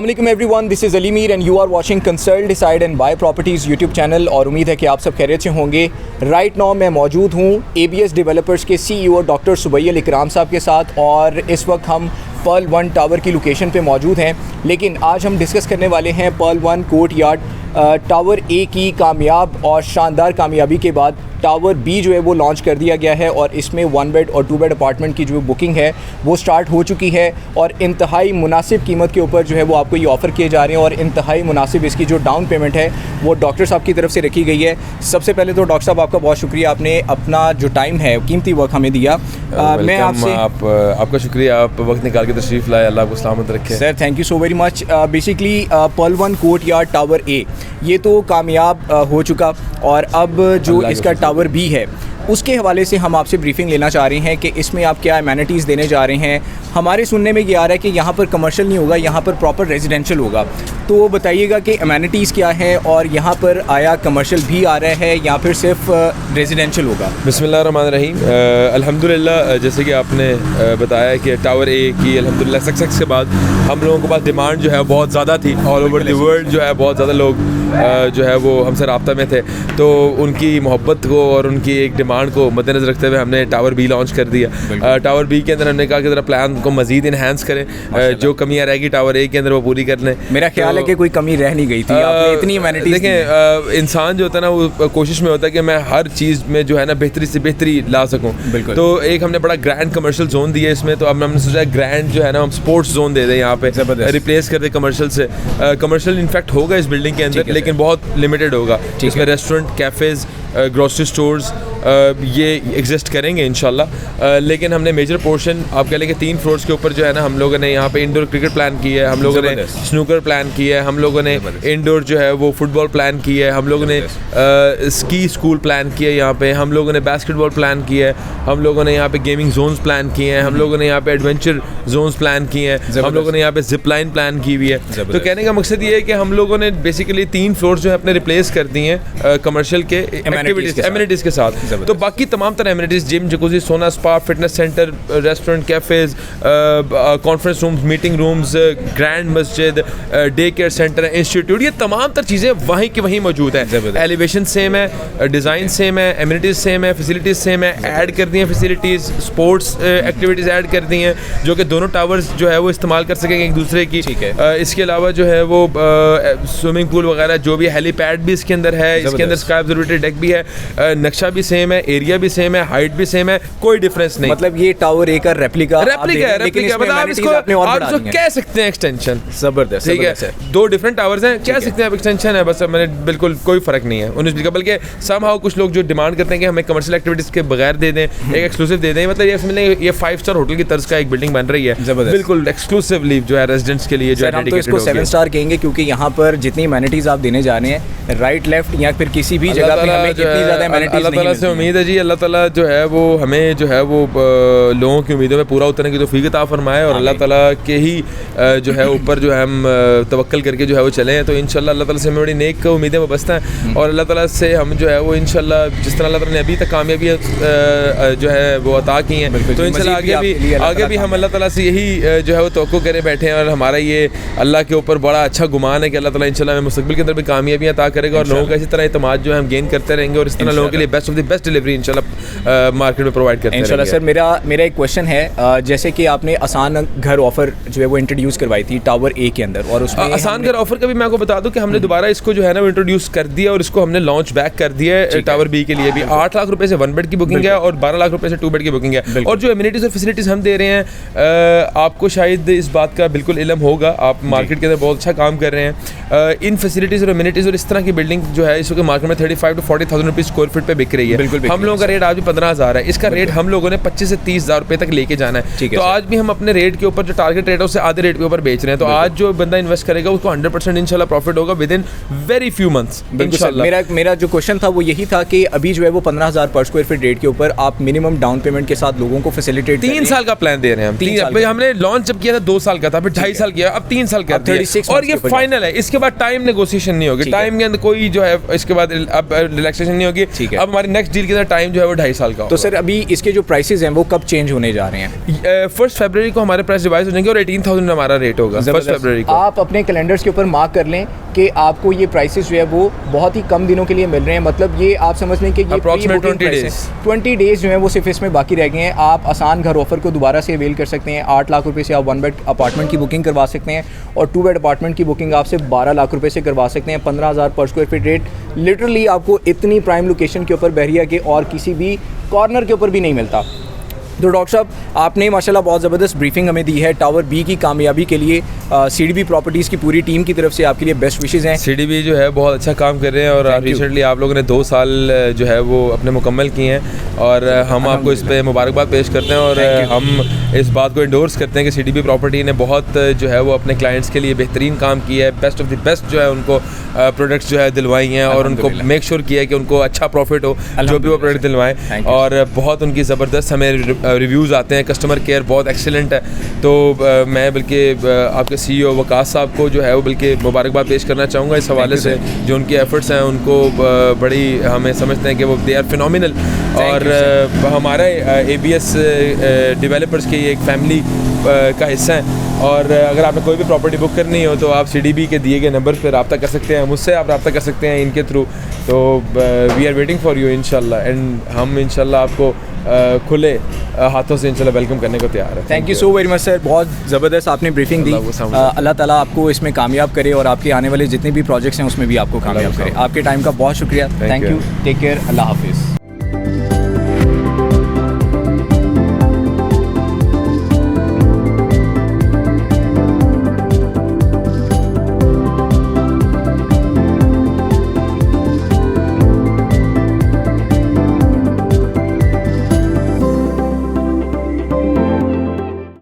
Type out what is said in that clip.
अस्सलाम वालेकुम everyone, this is Ali Mir and you are watching consult decide and buy properties YouTube channel. और उम्मीद है कि आप सब खैरियत से होंगे। राइट नाउ मैं मौजूद हूँ ABS डेवलपर्स के CEO डॉक्टर सुबैल इकराम साहब के साथ और इस वक्त हम पर्ल 1 टावर की लोकेशन पे मौजूद हैं। लेकिन आज हम डिस्कस करने वाले हैं Pearl 1 Courtyard Tower A की कामयाब और शानदार कामयाबी के बाद टावर B जो है वो लॉन्च कर दिया गया है और इसमें 1 बेड और 2 बेड अपार्टमेंट की जो बुकिंग है वो स्टार्ट हो चुकी है और इंतहाई मुनासिब कीमत के ऊपर जो है वो आपको ये ऑफ़र किए जा रहे हैं और इंतहाई मुनासिब इसकी जो डाउन पेमेंट है वो डॉक्टर साहब की तरफ से रखी गई है। सबसे पहले तो डॉक्टर साहब आपका बहुत शुक्रिया, आपने अपना जो टाइम है कीमती वक्त हमें दिया। मैं आपसे आपका शुक्रिया, आप वक्त निकाल के तशरीफ़ लाए, अल्लाह को सलामत रखे। Sir thank you so very much. Basically Pearl 1 Courtyard Tower A ये तो कामयाब हो चुका और अब जो इसका टावर B है उसके हवाले से हम आपसे ब्रीफिंग लेना चाह रहे हैं कि इसमें आप क्या एमेनिटीज़ देने जा रहे हैं। हमारे सुनने में ये आ रहा है कि यहाँ पर कमर्शियल नहीं होगा, यहाँ पर प्रॉपर रेजिडेंशियल होगा, तो बताइएगा कि एमेनिटीज़ क्या है और यहाँ पर आया कमर्शियल भी आ रहा है या फिर सिर्फ रेजिडेंशियल होगा। बिस्मिल्लाहिर्रहमानिर्रहीम। अल्हम्दुलिल्लाह, जैसे कि आपने बताया कि टावर A की अल्हम्दुलिल्लाह सक्सेस के बाद हम लोगों के पास डिमांड जो है बहुत ज़्यादा थी। ऑल ओवर द वर्ल्ड जो है बहुत ज़्यादा लोग जो है वो हमसे रब्ता में थे, तो उनकी मोहब्बत को और उनकी एक डिमांड को मद्देनज़र रखते हुए हमने टावर B लॉन्च कर दिया। टावर B के अंदर हमने कहा कि ज़रा प्लान को मज़ीद इन्हांस करें, जो कमियाँ रहेगी टावर A के अंदर वो पूरी कर लें। मेरा ख्याल है कि कोई कमी रह नहीं गई थी, आपने इतनी एमेनिटीज़। देखें, इंसान जो होता है ना वो कोशिश में होता है कि मैं हर चीज़ में जो है ना बेहतरी से बेहतरी ला सकूँ। तो एक हमने बड़ा ग्रैंड कमर्शियल जोन दिया इसमें, तो अब हमने सोचा ग्रैंड जो है ना हम स्पोर्ट्स जोन दे दें यहाँ पे, रिप्लेस कर दें कमर्शियल से। कमर्शियल इनफैक्ट होगा इस बिल्डिंग के अंदर, लेकिन बहुत लिमिटेड होगा। इसमें रेस्टोरेंट, कैफ़ेज़, ग्रोसरी स्टोर्स ये एग्जिस्ट करेंगे इंशाल्लाह। लेकिन हमने मेजर पोर्शन आप कह लें कि 3 फ्लोर्स के ऊपर जो है ना हम लोगों ने यहाँ पे इंडोर क्रिकेट प्लान किया है, हम लोगों ने स्नूकर प्लान किया है, हम लोगों ने इंडोर जो है वो फुटबॉल प्लान किया है, हम लोगों ने स्की स्कूल प्लान किया है, यहाँ पे हम लोगों ने बास्केटबॉल प्लान किया है, हम लोगों ने यहाँ पे गेमिंग जोन्स प्लान किए हैं, हम लोगों ने यहाँ पे एडवेंचर जोन्स प्लान किए हैं, हम लोगों ने यहाँ पे जिप लाइन प्लान की हुई है। तो कहने का मकसद ये है कि हम लोगों ने बेसिकली 3 फ्लोर्स जो है अपने रिप्लेस कर दी हैं कमर्शियल के एमिनिटीज़ के साथ। तो बाकी तमाम तरह एमिनिटीज़, जिम, जकूज़ी, सोना, spa, fitness centre, restaurant, cafes, conference rooms, meeting rooms, grand मस्जिद, डे केयर सेंटर, इंस्टीट्यूट, ये तमाम तर चीज़ें वहीं की वहीं मौजूद हैं। एलिवेशन सेम है, डिज़ाइन सेम है, एमिनिटीज़ सेम है, फैसिलिटीज़ सेम है, ऐड कर दी हैं फैसिलिटीज़, स्पोर्ट्स एक्टिविटीज़ ऐड कर दी हैं जो कि दोनों टावर्स जो है वो इस्तेमाल कर सकेंगे एक दूसरे की। इसके अलावा जो है वो स्विमिंग पूल वगैरह जो भी, हेलीपैड भी इसके अंदर है, इसके अंदर स्काई ऑब्जर्वेटरी डेक भी है, नक्शा भी सेम है, एरिया भी सेम है, हाइट भी सेम है, कोई डिफरेंस नहीं। मतलब ये टावर A का रेप्लिका है, मतलब आप इसको कह सकते हैं एक्सटेंशन। जबरदस्त, ठीक है। 2 डिफरेंट टावर्स हैं, कह सकते हैं आप एक्सटेंशन है, बस मैंने बिल्कुल कोई फर्क नहीं है 19 का। बल्कि समहाउ कुछ लोग जो डिमांड करते हैं कि हमें कमर्शियल एक्टिविटीज के बगैर दे दें, एक एक्सक्लूसिव दे दें, मतलब ये समझ ये 5 स्टार होटल की तर्ज का एक बिल्डिंग बन रही है, बिल्कुल एक्सक्लूसिवली जो है रेजिडेंट्स के लिए जो है तो इसको 7 स्टार कहेंगे क्योंकि यहाँ पर जितनी एमेनिटीज आप देने जा रहे हैं राइट लेफ्ट या फिर किसी भी जगह पे हमें इतनी ज़्यादा एमेनिटीज अल्लाह ताला से उम्मीद है जी, अल्लाह ताला जो है वो हमें जो है वो लोगों की उम्मीदों में पूरा उतरने की तौफीक अता फरमाए और अल्लाह ताला के ही जो है ऊपर जो है हम तवक्कल करके जो है वो चले हैं। तो इंशाल्लाह अल्लाह ताला से हमें बड़ी नेक उम्मीदें वाबस्ता हैं और अल्लाह ताला से हम जो है वो इंशाल्लाह जिस तरह अल्लाह ताला ने अभी तक कामयाबी जो है वो अता की हैं, तो इंशाल्लाह आगे भी हम अल्लाह ताला से यही जो है वो तवक्को करे बैठे हैं और हमारा ये अल्लाह के ऊपर बड़ा अच्छा गुमान है कि अल्लाह ताला इंशाल्लाह हमें मुस्तक़बिल के अंदर भी कामयाबियाँ अता करेगा और लोगों का इसी तरह इत्मीनान जो है हम गेन करते रहेंगे और इस तरह लोगों के लिए best of the best delivery इंशाल्लाह मार्केट में प्रोवाइड करते हैं इंशाल्लाह। सर मेरा एक क्वेश्चन है, जैसे कि आपने आसान घर ऑफर जो है वो इंट्रोड्यूस करवाई थी टावर A के अंदर और उसमें आसान घर ऑफर का भी मैं आपको बता दूं कि हमने दोबारा इसको जो है ना वो इंट्रोड्यूस कर दिया और इसको हमने लॉन्च बैक कर दिया है टावर B के लिए भी। 8 लाख रुपए से 1 बेड की बुकिंग है और 12 लाख रुपए से 2 बेड की बुकिंग है। और जो एमिनिटीज़ और फैसिलिटीज़ हम दे रहे हैं आपको शायद इस बात का बिल्कुल इल्म होगा, आप मार्केट के अंदर बहुत अच्छा काम कर रहे हैं। इन फैसिलिटीज़ और एमिनिटीज़ और इस तरह की बिल्डिंग जो है इस वक्त मार्केट में 35 to 40,000 रुपये स्क्वायर फीट पे बिक रही है। हम लोगों का रेट आज भी 15,000 है, इसका रेट हम लोगों ने 25 से 30,000 रुपये तक लेके जाना है। तो आज भी हम अपने रेट के ऊपर जो टारगेट रेट है उससे आधे रेट के ऊपर बेच रहे हैं। तो आज जो बंदा इन्वेस्ट करेगा उसको 100% इंशाल्लाह प्रॉफिट होगा with in very few months इंशाल्लाह। मेरा जो क्वेश्चन था वो यही था कि अभी जो है वो 15,000 पर स्क्वायर फीट रेट के ऊपर आप मिनिमम डाउन पेमेंट के साथ लोगों को फैसिलिटेट 3 साल का प्लान दे रहे हैं हम। हमने लॉन्च जब किया था 2 साल का था, फिर 2.5 साल किया, अब 3 साल का 36 और ये फाइनल है। इसके बाद टाइम नेगोशिएशन नहीं होगी, टाइम के अंदर कोई जो है इसके बाद अब रिलैक्सेशन नहीं होगी। अब हमारी नेक्स्ट डील के अंदर टाइम जो है वो 2.5 साल का तो सर अभी इसके जो प्राइसेस हैं वो कब चेंज होने जा रहे हैं? 1 फरवरी को हमारे प्राइस रिवाइज हो जाएंगे और 18,000 हमारा रेट होगा 1 फरवरी को। आप अपने कैलेंडर्स के ऊपर मार्क कर लें कि आपको ये प्राइसेस जो है वो बहुत ही कम दिनों के लिए मिल रहे हैं, मतलब ये आप समझ लें कि ये Approximately 20 डेज जो हैं वो सिर्फ इसमें बाकी रह गए हैं। आप आसान घर ऑफर को दोबारा से अवेल कर सकते हैं। 8 लाख रुपए से आप 1 बेड अपार्टमेंट की बुकिंग करवा सकते हैं और 2 बेड अपार्टमेंट की बुकिंग आप सिर्फ 12 लाख रुपए से करवा सकते हैं। 15,000 पर स्क्वायर फीट रेट लिटरली आपको इतनी प्राइम लोकेशन के ऊपर बहरिया के और किसी भी कॉर्नर के ऊपर भी नहीं मिलता। तो डॉक्टर साहब आपने माशाल्लाह बहुत ज़बरदस्त ब्रीफिंग हमें दी है टावर बी की कामयाबी के लिए। CDB प्रॉपर्टीज़ की पूरी टीम की तरफ से आपके लिए बेस्ट विशेज़ हैं। CDB जो है बहुत अच्छा काम कर रहे हैं और रिसेंटली आप लोगों ने 2 साल जो है वो अपने मुकम्मल किए हैं और हम आपको इस पर मुबारकबाद पेश करते हैं और हम इस बात को इंडोर्स करते हैं कि CDB प्रॉपर्टी ने बहुत जो है वो अपने क्लाइंट्स के लिए बेहतरीन काम किया है। बेस्ट ऑफ द बेस्ट जो है उनको प्रोडक्ट्स जो है दिलवाई हैं और उनको मेक श्योर किया है कि उनको अच्छा प्रॉफिट हो जो भी वो प्रोडक्ट दिलवाएं और बहुत उनकी ज़बरदस्त हमें रिव्यूज़ आते हैं। कस्टमर केयर बहुत एक्सीलेंट है। तो मैं बल्कि आपके CEO वकास साहब को जो है वो बल्कि मुबारकबाद पेश करना चाहूँगा इस हवाले से। जो उनके एफर्ट्स हैं उनको बड़ी हमें समझते हैं कि वो दे आर फिनोमिनल और हमारे ABS डेवलपर्स की एक फैमिली का हिस्सा है और अगर आपने कोई भी प्रॉपर्टी बुक करनी हो तो आप CDB के दिए गए नंबर पर रब्ता कर सकते हैं, मुझसे आप रब्ता कर सकते हैं इनके थ्रू। तो we are waiting for you इंशाल्लाह एंड हम इंशाल्लाह आपको खुले हाथों से इंशाल्लाह वेलकम करने को तैयार है। Thank you so very much sir, बहुत ज़बरदस्त आपने ब्रीफिंग दी। अल्लाह ताला आपको इसमें कामयाब करे और आपके आने वाले जितने भी प्रोजेक्ट्स हैं उसमें भी आपको कामयाब करे। आपके टाइम का बहुत शुक्रिया। थैंक यू, टेक केयर, अल्लाह हाफिज़।